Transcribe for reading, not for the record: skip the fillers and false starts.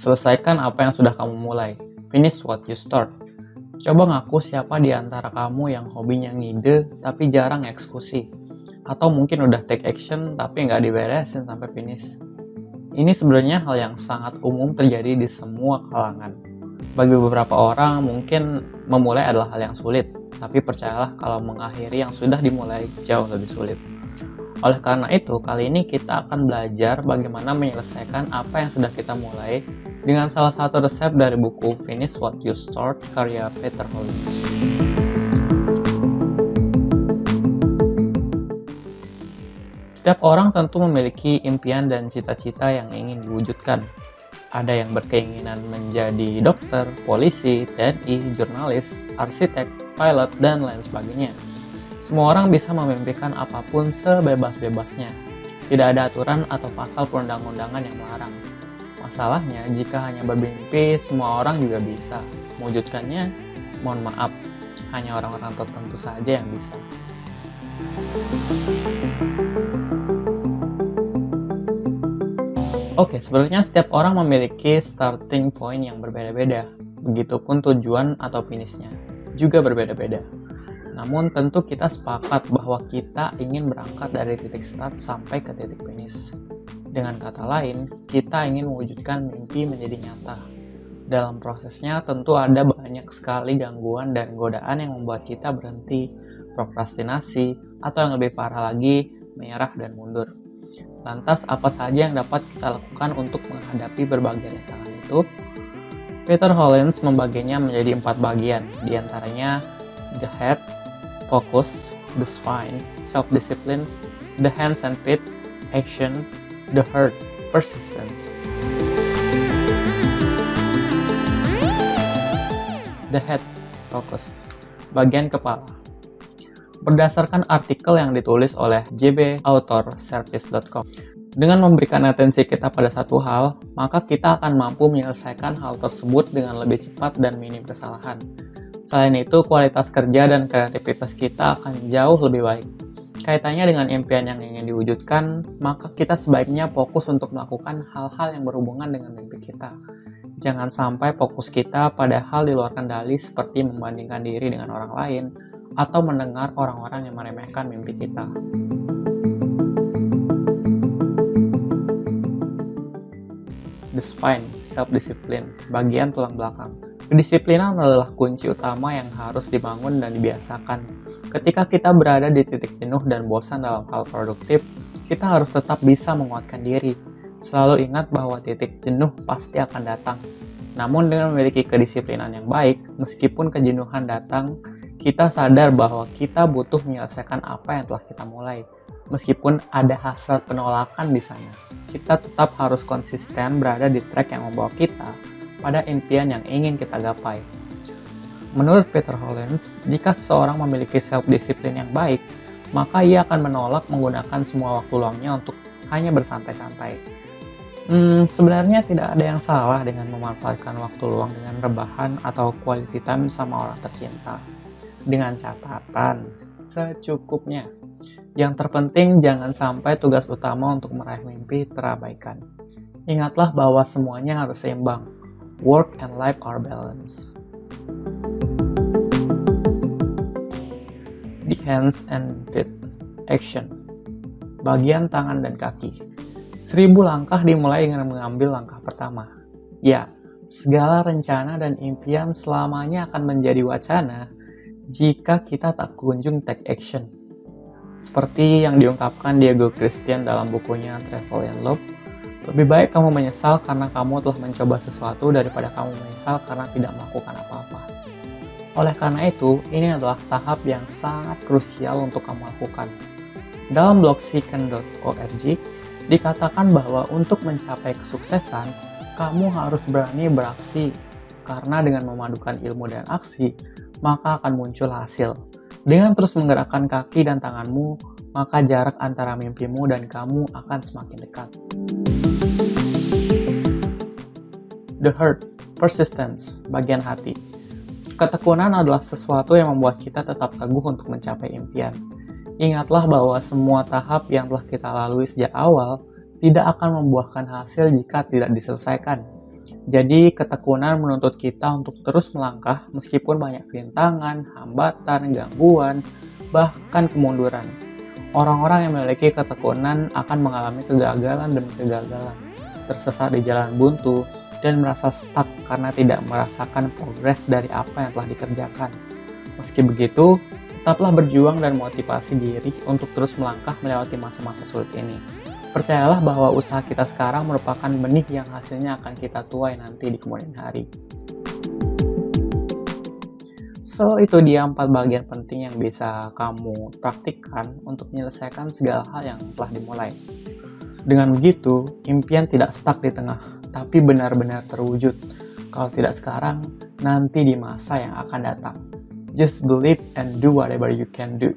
Selesaikan apa yang sudah kamu mulai. Finish what you start. Coba ngaku siapa di antara kamu yang hobinya ngide tapi jarang eksekusi. Atau mungkin udah take action tapi nggak diberesin sampai finish. Ini sebenarnya hal yang sangat umum terjadi di semua kalangan. Bagi beberapa orang mungkin memulai adalah hal yang sulit, tapi percayalah kalau mengakhiri yang sudah dimulai jauh lebih sulit. Oleh karena itu, kali ini kita akan belajar bagaimana menyelesaikan apa yang sudah kita mulai dengan salah satu resep dari buku Finish What You Start karya Peter Hollins. Setiap orang tentu memiliki impian dan cita-cita yang ingin diwujudkan. Ada yang berkeinginan menjadi dokter, polisi, TNI, jurnalis, arsitek, pilot, dan lain sebagainya. Semua orang bisa memimpikan apapun sebebas-bebasnya. Tidak ada aturan atau pasal perundang-undangan yang melarang. Masalahnya, jika hanya bermimpi, semua orang juga bisa. Mewujudkannya, mohon maaf, hanya orang-orang tertentu saja yang bisa. Oke, sebenarnya setiap orang memiliki starting point yang berbeda-beda. Begitupun tujuan atau finishnya juga berbeda-beda. Namun tentu kita sepakat bahwa kita ingin berangkat dari titik start sampai ke titik finish. Dengan kata lain, kita ingin mewujudkan mimpi menjadi nyata. Dalam prosesnya tentu ada banyak sekali gangguan dan godaan yang membuat kita berhenti, prokrastinasi, atau yang lebih parah lagi, menyerah dan mundur. Lantas apa saja yang dapat kita lakukan untuk menghadapi berbagai rintangan itu? Peter Hollins membaginya menjadi 4 bagian, diantaranya the head, focus, the spine, self-discipline, the hands and feet, action, the heart, persistence. The head, focus, bagian kepala. Berdasarkan artikel yang ditulis oleh jbauthorservice.com, dengan memberikan atensi kita pada satu hal, maka kita akan mampu menyelesaikan hal tersebut dengan lebih cepat dan minim kesalahan. Selain itu, kualitas kerja dan kreativitas kita akan jauh lebih baik. Kaitannya dengan impian yang ingin diwujudkan, maka kita sebaiknya fokus untuk melakukan hal-hal yang berhubungan dengan mimpi kita. Jangan sampai fokus kita pada hal di luar kendali seperti membandingkan diri dengan orang lain atau mendengar orang-orang yang meremehkan mimpi kita. The spine, self-discipline, bagian tulang belakang. Kedisiplinan adalah kunci utama yang harus dibangun dan dibiasakan. Ketika kita berada di titik jenuh dan bosan dalam hal produktif, kita harus tetap bisa menguatkan diri. Selalu ingat bahwa titik jenuh pasti akan datang. Namun dengan memiliki kedisiplinan yang baik, meskipun kejenuhan datang, kita sadar bahwa kita butuh menyelesaikan apa yang telah kita mulai. Meskipun ada hasrat penolakan di sana, kita tetap harus konsisten berada di track yang membawa kita pada impian yang ingin kita gapai. Menurut Peter Hollins, jika seseorang memiliki self-discipline yang baik, maka ia akan menolak menggunakan semua waktu luangnya untuk hanya bersantai-santai. Sebenarnya tidak ada yang salah dengan memanfaatkan waktu luang dengan rebahan atau quality time sama orang tercinta. Dengan catatan, secukupnya. Yang terpenting jangan sampai tugas utama untuk meraih mimpi terabaikan. Ingatlah bahwa semuanya harus seimbang. Work and life are balanced. The hands and feet. Action. Bagian tangan dan kaki. 1000 langkah dimulai dengan mengambil langkah pertama. Ya, segala rencana dan impian selamanya akan menjadi wacana jika kita tak kunjung take action. Seperti yang diungkapkan Diego Christian dalam bukunya Travel and Love, lebih baik kamu menyesal karena kamu telah mencoba sesuatu daripada kamu menyesal karena tidak melakukan apa-apa. Oleh karena itu, ini adalah tahap yang sangat krusial untuk kamu lakukan. Dalam blog seeken.org, dikatakan bahwa untuk mencapai kesuksesan, kamu harus berani beraksi, karena dengan memadukan ilmu dan aksi, maka akan muncul hasil. Dengan terus menggerakkan kaki dan tanganmu, maka jarak antara mimpimu dan kamu akan semakin dekat. The heart, persistence, bagian hati. Ketekunan adalah sesuatu yang membuat kita tetap teguh untuk mencapai impian. Ingatlah bahwa semua tahap yang telah kita lalui sejak awal tidak akan membuahkan hasil jika tidak diselesaikan. Jadi, ketekunan menuntut kita untuk terus melangkah meskipun banyak rintangan, hambatan, gangguan, bahkan kemunduran. Orang-orang yang memiliki ketekunan akan mengalami kegagalan demi kegagalan, tersesat di jalan buntu, dan merasa stuck karena tidak merasakan progres dari apa yang telah dikerjakan. Meski begitu, tetaplah berjuang dan motivasi diri untuk terus melangkah melewati masa-masa sulit ini. Percayalah bahwa usaha kita sekarang merupakan benih yang hasilnya akan kita tuai nanti di kemudian hari. So, itu dia 4 bagian penting yang bisa kamu praktikkan untuk menyelesaikan segala hal yang telah dimulai. Dengan begitu, impian tidak stuck di tengah, tapi benar-benar terwujud. Kalau tidak sekarang, nanti di masa yang akan datang. Just believe and do whatever you can do.